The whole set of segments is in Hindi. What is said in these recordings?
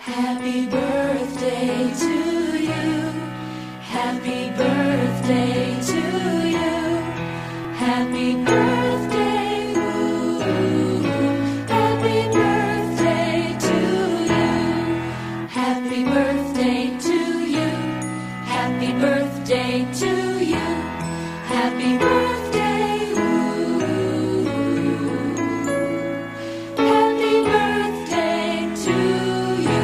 Happy birthday to you. Happy birthday to you. Happy birthday. Ooh. Happy birthday to you. Happy birthday to you. Happy birthday to you. Happy birthday. Ooh. Happy birthday to you.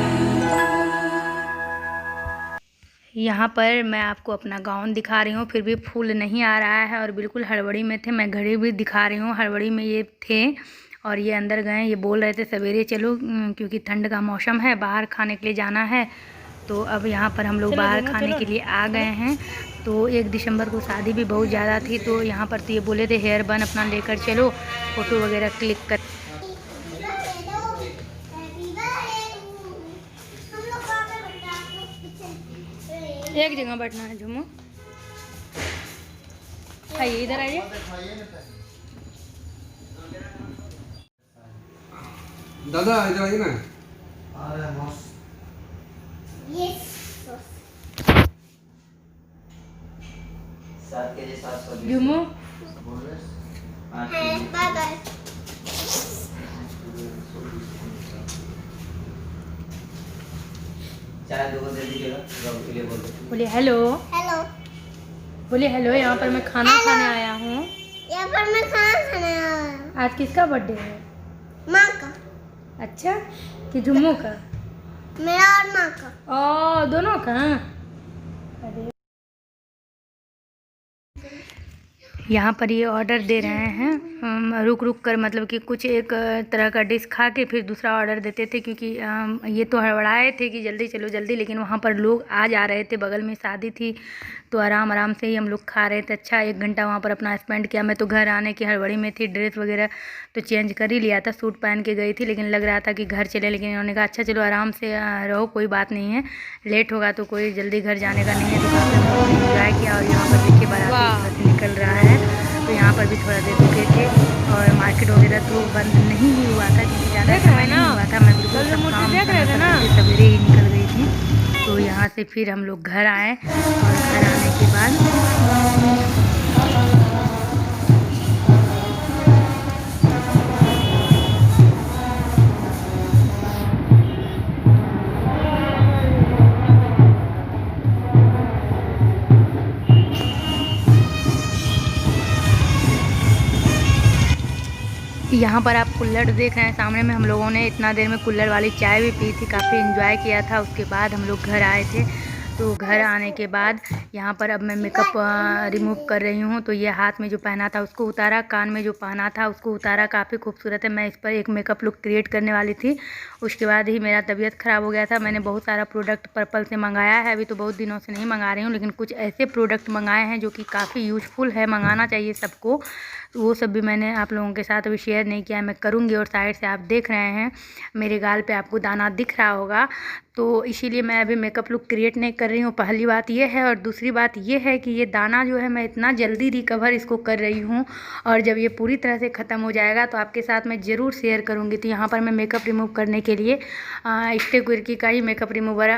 यहाँ पर मैं आपको अपना गाउन दिखा रही हूँ, फिर भी फूल नहीं आ रहा है और बिल्कुल हड़बड़ी में थे। मैं घड़ी भी दिखा रही हूँ, हड़बड़ी में ये थे और ये अंदर गए। ये बोल रहे थे सवेरे चलो क्योंकि ठंड का मौसम है, बाहर खाने के लिए जाना है। तो अब यहाँ पर हम लोग बाहर खाने के लिए आ गए हैं। तो 1 दिसंबर को शादी भी बहुत ज़्यादा थी, तो यहाँ पर तो ये बोले थे हेयर बन अपना लेकर चलो, फ़ोटो वगैरह क्लिक कर। एक जगह बैठना है झूमो। आइए इधर आइए। दादा इधर आइए ना। झूमो। बोलिए हेलो। हेलो। बोलिए हेलो। यहाँ पर मैं खाना खाने आया हूँ। यहाँ पर मैं खाना खाने आया हूँ। आज किसका बर्थडे है? माँ का। अच्छा, कि जुम्मू का? मेरा और माँ का। ओ, दोनों का? अरे यहाँ पर ये ऑर्डर दे रहे हैं, रुक रुक कर, मतलब कि कुछ एक तरह का डिश खा के फिर दूसरा ऑर्डर देते थे, क्योंकि ये तो हड़बड़ाए थे कि जल्दी चलो जल्दी, लेकिन वहाँ पर लोग आ जा रहे थे, बगल में शादी थी, तो आराम आराम से ही हम लोग खा रहे थे। अच्छा 1 घंटा वहाँ पर अपना स्पेंड किया। मैं तो घर आने की हड़बड़ी में थी, ड्रेस वगैरह तो चेंज कर ही लिया था, सूट पहन के गई थी, लेकिन लग रहा था कि घर चले, लेकिन इन्होंने कहा अच्छा चलो आराम से रहो, कोई बात नहीं है, लेट होगा तो कोई जल्दी घर जाने का नहीं है। तो काफ़ी हम लोगों ने इंजॉय किया और यहाँ पर देखिए बाराती निकल रहा है, तो यहाँ पर भी थोड़ा देर रुके थे और मार्केट वगैरह तो बंद नहीं ही हुआ था, क्योंकि ज़्यादा समय नहीं हुआ था। मैं बिल्कुल सवेरे ही निकल गई थी। तो यहाँ से फिर हम लोग घर आए और घर आने के बाद यहाँ पर आप कुल्हड़ देख रहे हैं सामने में। हम लोगों ने इतना देर में कुल्हड़ वाली चाय भी पी थी, काफ़ी एंजॉय किया था। उसके बाद हम लोग घर आए थे। तो घर आने के बाद यहाँ पर अब मैं मेकअप रिमूव कर रही हूँ। तो ये हाथ में जो पहना था उसको उतारा, कान में जो पहना था उसको उतारा। काफ़ी खूबसूरत है। मैं इस पर एक मेकअप लुक क्रिएट करने वाली थी, उसके बाद ही मेरा तबीयत ख़राब हो गया था। मैंने बहुत सारा प्रोडक्ट पर्पल से मंगाया है, अभी तो बहुत दिनों से नहीं मंगा रही हूँ, लेकिन कुछ ऐसे प्रोडक्ट मंगाए हैं जो कि काफ़ी यूज़फुल है, मंगाना चाहिए सबको। तो वो सब भी मैंने आप लोगों के साथ अभी शेयर नहीं किया, मैं करूँगी। और साइड से आप देख रहे हैं मेरे गाल पे आपको दाना दिख रहा होगा, तो इसीलिए मैं अभी मेकअप लुक क्रिएट नहीं कर रही हूँ। पहली बात ये है, और दूसरी बात ये है कि ये दाना जो है मैं इतना जल्दी रिकवर इसको कर रही हूँ, और जब ये पूरी तरह से ख़त्म हो जाएगा तो आपके साथ मैं ज़रूर शेयर करूँगी। तो यहाँ पर मैं मेकअप रिमूव करने के लिए स्टेक्विर्की का ही मेकअप रिमूवर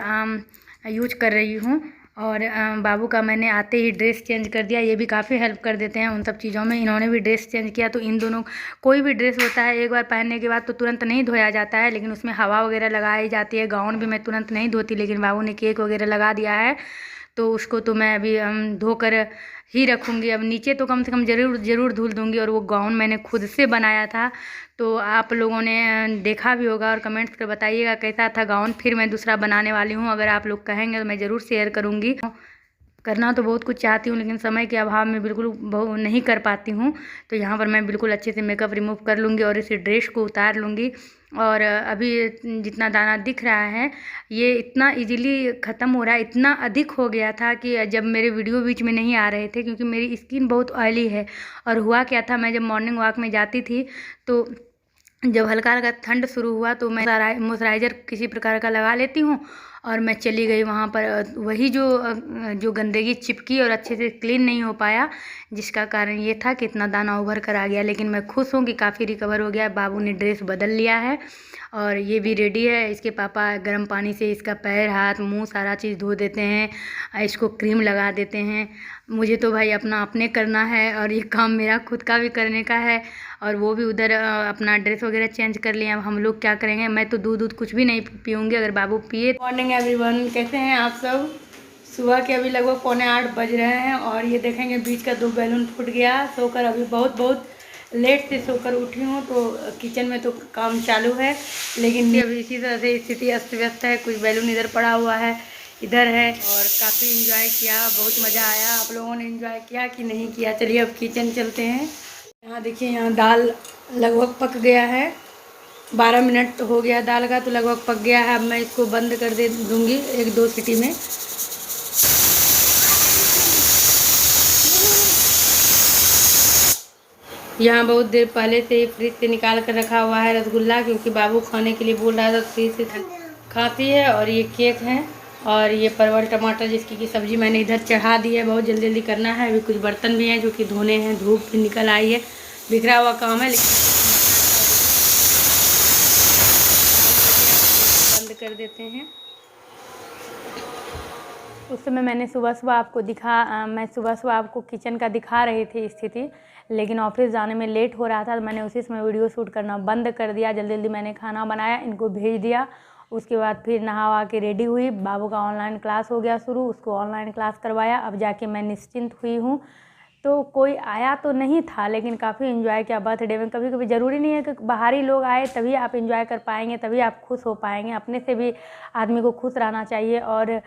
यूज कर रही हूँ। और बाबू का मैंने आते ही ड्रेस चेंज कर दिया। ये भी काफ़ी हेल्प कर देते हैं उन सब चीज़ों में, इन्होंने भी ड्रेस चेंज किया। तो इन दोनों, कोई भी ड्रेस होता है एक बार पहनने के बाद तो तुरंत नहीं धोया जाता है, लेकिन उसमें हवा वगैरह लगाई जाती है। गाउन भी मैं तुरंत नहीं धोती, लेकिन बाबू ने केक वगैरह लगा दिया है, तो उसको तो मैं अभी धोकर ही रखूँगी। अब नीचे तो कम से कम ज़रूर धुल दूँगी। और वो गाउन मैंने खुद से बनाया था, तो आप लोगों ने देखा भी होगा और कमेंट्स कर बताइएगा कैसा था गाउन। फिर मैं दूसरा बनाने वाली हूँ, अगर आप लोग कहेंगे तो मैं ज़रूर शेयर करूँगी। करना तो बहुत कुछ चाहती हूँ, लेकिन समय के अभाव में बिल्कुल नहीं कर पाती हूँ। तो यहाँ पर मैं बिल्कुल अच्छे से मेकअप रिमूव कर लूँगी और इस ड्रेस को उतार लूँगी। और अभी जितना दाना दिख रहा है ये इतना इजीली ख़त्म हो रहा है, इतना अधिक हो गया था कि जब मेरे वीडियो बीच में नहीं आ रहे थे, क्योंकि मेरी स्किन बहुत ऑयली है। और हुआ क्या था, मैं जब मॉर्निंग वॉक में जाती थी तो जब हल्का हल्का ठंड शुरू हुआ तो मैं मॉइस्चराइज़र किसी प्रकार का लगा लेती हूँ, और मैं चली गई वहाँ पर। वही जो गंदगी चिपकी और अच्छे से क्लीन नहीं हो पाया, जिसका कारण ये था कि इतना दाना उभर कर आ गया। लेकिन मैं खुश हूँ कि काफ़ी रिकवर हो गया। बाबू ने ड्रेस बदल लिया है और ये भी रेडी है। इसके पापा गर्म पानी से इसका पैर, हाथ, मुंह सारा चीज़ धो देते हैं, इसको क्रीम लगा देते हैं। मुझे तो भाई अपना अपने करना है और ये काम मेरा खुद का भी करने का है। और वो भी उधर अपना ड्रेस वगैरह चेंज कर लिया। अब हम लोग क्या करेंगे? मैं तो दूध कुछ भी नहीं पीऊँगी अगर बाबू पिए। मॉर्निंग एवरीवन, कैसे हैं आप सब? सुबह के अभी लगभग 7:45 बज रहे हैं और ये देखेंगे बीच का 2 बैलून फूट गया। सोकर अभी बहुत लेट से सोकर उठी हूँ, तो किचन में तो काम चालू है, लेकिन अभी इसी तरह से स्थिति अस्त व्यस्त है। कुछ बैलून इधर पड़ा हुआ है, इधर है, और काफ़ी एंजॉय किया, बहुत मज़ा आया। आप लोगों ने एंजॉय किया कि नहीं किया? चलिए अब किचन चलते हैं। यहाँ देखिए, यहाँ दाल लगभग पक गया है। 12 मिनट हो गया दाल का, तो लगभग पक गया है। अब मैं इसको बंद कर दे दूँगी 1-2 सीटी में। यहाँ बहुत देर पहले से ही फ्रिज से निकाल कर रखा हुआ है रसगुल्ला, क्योंकि बाबू खाने के लिए बोल रहा था, फ्रिज से खाती है। और ये केक है और ये परवल टमाटर जिसकी की सब्ज़ी मैंने इधर चढ़ा दी है। बहुत जल्दी करना है। अभी कुछ बर्तन भी हैं जो कि धोने हैं, धूप भी निकल आई है, बिखरा हुआ काम है, लेकिन बंद कर देते हैं। उस समय मैंने सुबह आपको किचन का दिखा रही थी स्थिति, लेकिन ऑफिस जाने में लेट हो रहा था, तो मैंने उसी समय वीडियो शूट करना बंद कर दिया। जल्दी मैंने खाना बनाया, इनको भेज दिया। उसके बाद फिर नहा के रेडी हुई। बाबू का ऑनलाइन क्लास हो गया शुरू, उसको ऑनलाइन क्लास करवाया। अब जाके मैं निश्चिंत हुई हूँ। तो कोई आया तो नहीं था, लेकिन काफ़ी एंजॉय किया बर्थडे में। कभी कभी ज़रूरी नहीं है कि बाहरी लोग आए तभी आप एंजॉय कर पाएंगे, तभी आप खुश हो पाएंगे। अपने से भी आदमी को खुश रहना चाहिए। और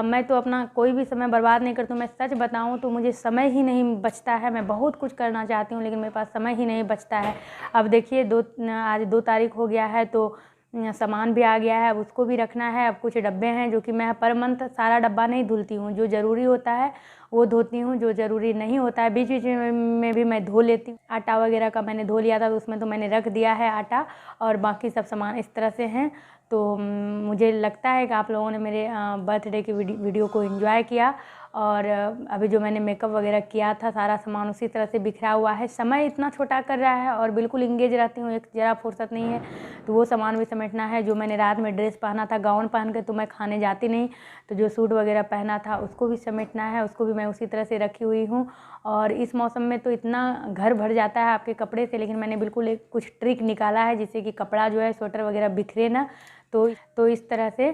मैं तो अपना कोई भी समय बर्बाद नहीं करती हूँ। मैं सच बताऊँ तो मुझे समय ही नहीं बचता है। मैं बहुत कुछ करना चाहती हूँ, लेकिन मेरे पास समय ही नहीं बचता है। अब देखिए आज 2 तारीख हो गया है, तो सामान भी आ गया है, अब उसको भी रखना है। अब कुछ डब्बे हैं जो कि मैं पर मंथ सारा डब्बा नहीं धुलती हूँ। जो ज़रूरी होता है वो धोती हूँ, जो ज़रूरी नहीं होता है बीच बीच में भी मैं धो लेती हूँ। आटा वगैरह का मैंने धो लिया था, तो उसमें तो मैंने रख दिया है आटा, और बाकी सब सामान इस तरह से हैं। तो मुझे लगता है कि आप लोगों ने मेरे बर्थडे की वीडियो को एंजॉय किया। और अभी जो मैंने मेकअप वगैरह किया था, सारा सामान उसी तरह से बिखरा हुआ है। समय इतना छोटा कर रहा है और बिल्कुल इंगेज रहती हूँ, एक ज़रा फुर्सत नहीं है। तो वो सामान भी समेटना है। जो मैंने रात में ड्रेस पहना था, गाउन पहन के तो मैं खाने जाती नहीं, तो जो सूट वगैरह पहना था उसको भी समेटना है, उसको भी मैं उसी तरह से रखी हुई हूँ। और इस मौसम में तो इतना घर भर जाता है आपके कपड़े से, लेकिन मैंने बिल्कुल एक कुछ ट्रिक निकाला है जिससे कि कपड़ा जो है, स्वेटर वगैरह बिखरे ना। तो इस तरह से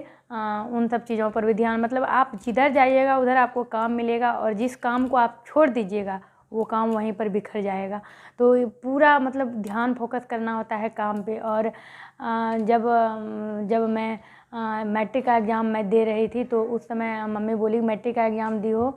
उन सब चीज़ों पर भी ध्यान, मतलब आप जिधर जाइएगा उधर आपको काम मिलेगा, और जिस काम को आप छोड़ दीजिएगा वो काम वहीं पर बिखर जाएगा। तो पूरा मतलब ध्यान फोकस करना होता है काम पे। और जब मैं मैट्रिक का एग्ज़ाम मैं दे रही थी, तो उस समय मम्मी बोली मैट्रिक का एग्ज़ाम दी हो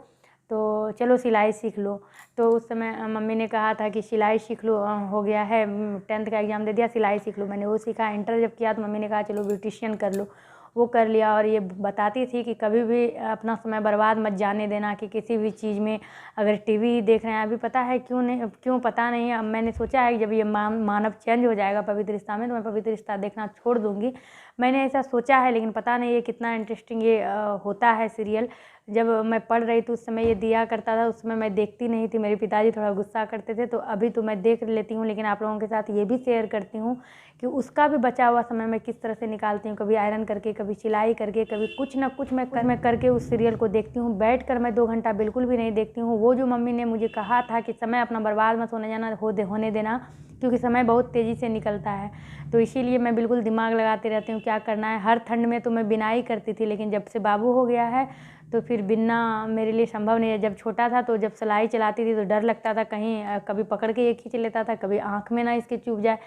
तो चलो सिलाई सीख लो। तो उस समय मम्मी ने कहा था कि सिलाई सीख लो, हो गया है 10th का एग्ज़ाम दे दिया, सिलाई सीख लो। मैंने वो सीखा। इंटर जब किया तो मम्मी ने कहा चलो ब्यूटिशियन कर लो, वो कर लिया। और ये बताती थी कि कभी भी अपना समय बर्बाद मत जाने देना, कि किसी भी चीज़ में अगर टीवी देख रहे हैं, अभी पता है क्यों पता नहीं है। अब मैंने सोचा है कि जब ये मानव चेंज हो जाएगा पवित्र रिश्ता में, तो मैं पवित्र रिश्ता देखना छोड़ दूँगी। मैंने ऐसा सोचा है, लेकिन पता नहीं ये कितना इंटरेस्टिंग ये होता है सीरियल। जब मैं पढ़ रही थी उस समय ये दिया करता था, उस समय मैं देखती नहीं थी, मेरे पिताजी थोड़ा गुस्सा करते थे। तो अभी तो मैं देख लेती हूँ, लेकिन आप लोगों के साथ ये भी शेयर करती हूँ कि उसका भी बचा हुआ समय मैं किस तरह से निकालती हूँ। कभी आयरन करके, कभी सिलाई करके, कभी कुछ ना कुछ मैं करके उस सीरियल को देखती हूँ। बैठ कर मैं 2 घंटा बिल्कुल भी नहीं देखती हूँ। वो जो मम्मी ने मुझे कहा था कि समय अपना बर्बाद मत होने देना, क्योंकि समय बहुत तेज़ी से निकलता है। तो इसीलिए मैं बिल्कुल दिमाग लगाती रहती हूँ क्या करना है। हर ठंड में तो मैं बिनाई करती थी, लेकिन जब से बाबू हो गया है तो फिर बिनना मेरे लिए संभव नहीं है। जब छोटा था तो जब सिलाई चलाती थी तो डर लगता था कहीं कभी पकड़ के ये खींच लेता था, कभी आँख में ना इसके चुभ जाए।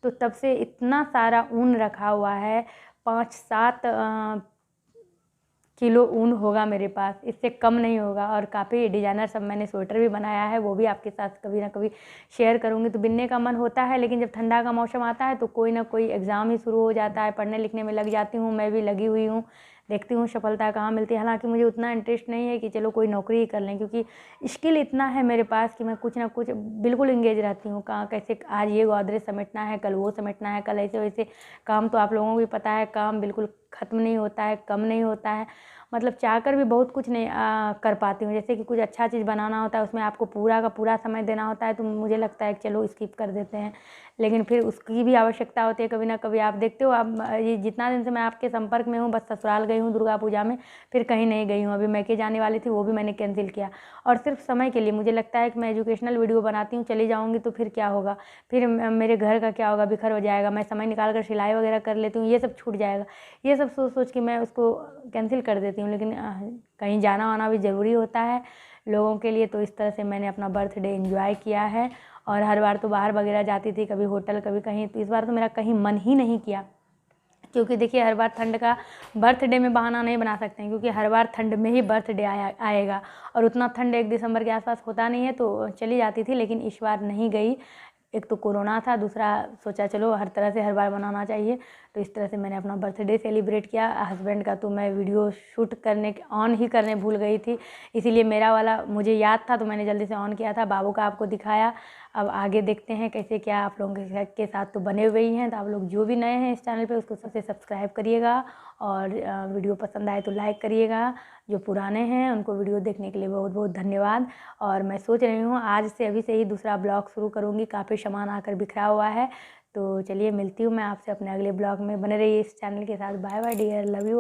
तो तब से इतना सारा ऊन रखा हुआ है, 5-7 किलो ऊन होगा मेरे पास, इससे कम नहीं होगा। और काफ़ी डिज़ाइनर सब मैंने स्वेटर भी बनाया है, वो भी आपके साथ कभी ना कभी शेयर करूँगी। तो बिनने का मन होता है, लेकिन जब ठंडा का मौसम आता है तो कोई ना कोई एग्ज़ाम ही शुरू हो जाता है, पढ़ने लिखने में लग जाती हूँ। मैं भी लगी हुई हूँ, देखती हूँ सफलता कहाँ मिलती है। हालांकि मुझे उतना इंटरेस्ट नहीं है कि चलो कोई नौकरी ही कर लें, क्योंकि स्किल इतना है मेरे पास कि मैं कुछ ना कुछ बिल्कुल इंगेज रहती हूँ। कहाँ कैसे आज ये गोदरेज समेटना है, कल वो समेटना है, कल ऐसे वैसे काम। तो आप लोगों को भी पता है काम बिल्कुल ख़त्म नहीं होता है, कम नहीं होता है। मतलब चाहकर भी बहुत कुछ नहीं कर पाती हूँ। जैसे कि कुछ अच्छा चीज़ बनाना होता है, उसमें आपको पूरा का पूरा समय देना होता है, तो मुझे लगता है कि चलो स्किप कर देते हैं, लेकिन फिर उसकी भी आवश्यकता होती है कभी ना कभी। आप देखते हो, आप ये जितना दिन से मैं आपके संपर्क में हूँ, बस ससुराल गई हूँ दुर्गा पूजा में, फिर कहीं नहीं गई हूँ। अभी मैके जाने वाली थी, वो भी मैंने कैंसिल किया, और सिर्फ समय के लिए। मुझे लगता है कि मैं एजुकेशनल वीडियो बनाती हूँ, चली जाऊँगी तो फिर क्या होगा, फिर मेरे घर का क्या होगा, बिखर हो जाएगा। मैं समय निकाल कर सिलाई वगैरह कर लेती हूँ, ये सब छूट जाएगा। ये सब सोच सोच के मैं उसको कैंसिल कर देती हूँ। लेकिन कहीं जाना वाना भी ज़रूरी होता है लोगों के लिए, तो इस तरह से मैंने अपना बर्थडे एंजॉय किया है। और हर बार तो बाहर वगैरह जाती थी, कभी होटल कभी कहीं, तो इस बार तो मेरा कहीं मन ही नहीं किया, क्योंकि देखिए हर बार ठंड का बर्थडे में बहाना नहीं बना सकते हैं, क्योंकि हर बार ठंड में ही बर्थडे आएगा, और उतना ठंड 1 दिसंबर के आसपास होता नहीं है, तो चली जाती थी। लेकिन इस बार नहीं गई, एक तो कोरोना था, दूसरा सोचा चलो हर तरह से हर बार मनाना चाहिए, तो इस तरह से मैंने अपना बर्थडे सेलिब्रेट किया। हस्बैंड का तो मैं वीडियो शूट करने ऑन ही करने भूल गई थी, इसीलिए मेरा वाला मुझे याद था तो मैंने जल्दी से ऑन किया था। बाबू का आपको दिखाया। अब आगे देखते हैं कैसे क्या आप लोगों के साथ तो बने हुए ही हैं, तो आप लोग जो भी नए हैं इस चैनल पे उसको सबसे सब्सक्राइब करिएगा, और वीडियो पसंद आए तो लाइक करिएगा। जो पुराने हैं उनको वीडियो देखने के लिए बहुत बहुत धन्यवाद। और मैं सोच रही हूँ आज से अभी से ही दूसरा ब्लॉग शुरू करूँगी, काफ़ी सामान आकर बिखरा हुआ है। तो चलिए मिलती हूँ मैं आपसे अपने अगले ब्लॉग में, बने रहिए इस चैनल के साथ। Bye bye dear, love you.